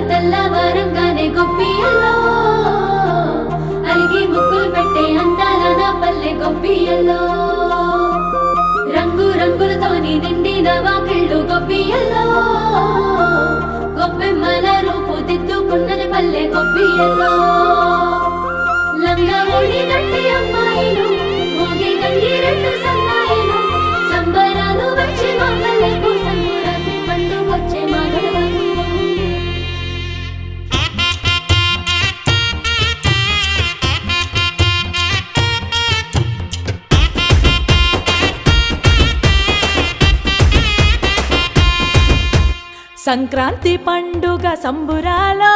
తెల్లవారంగానే గొప్పియల్లో అలిగి ముక్కులు పెట్టే అందాల నా పల్లె గొప్పియల్లో రంగు రంగులతోని నిండిన వాకిళ్ళు గొప్పియల్లో గొప్పెమ్మల రూపు దిద్దుకున్నది పల్లె గొప్పియల్లో లంగా ఓడి గట్టి అమ్మాయిలు మోగి గంగి రెండు సన్నాయిలు సంబరాలు వచ్చే మా పల్లెకు సంక్రాంతి పండుగొచ్చే మా గడవకు సంక్రాంతి పండుగ సంబురాలో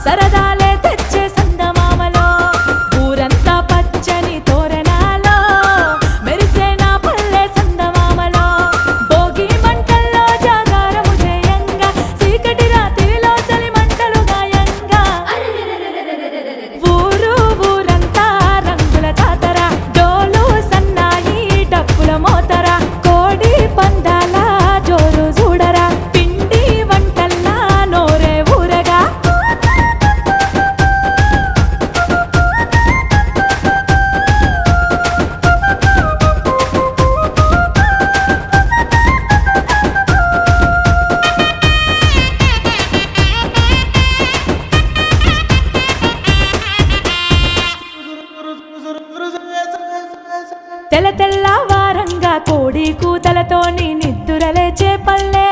సరదాలే తెచ్చే సందమామలో ఊరంతా పచ్చని తోరణాలో మెరిసే నా పల్లె సందమామలో భోగి మంటల్లో జాగారము చేయంగా చీకటి రాత్రిలో చలి మంటలు గాయంగా ఊరు ఊరంతా రంగుల జాతర డోలు సన్నాయి డప్పుల మోతర కోడి పందాల జోరు చూడరా తెల్ల తెల్లవారంగా కోడి కూతలతోని నిద్దురలేచే పల్లె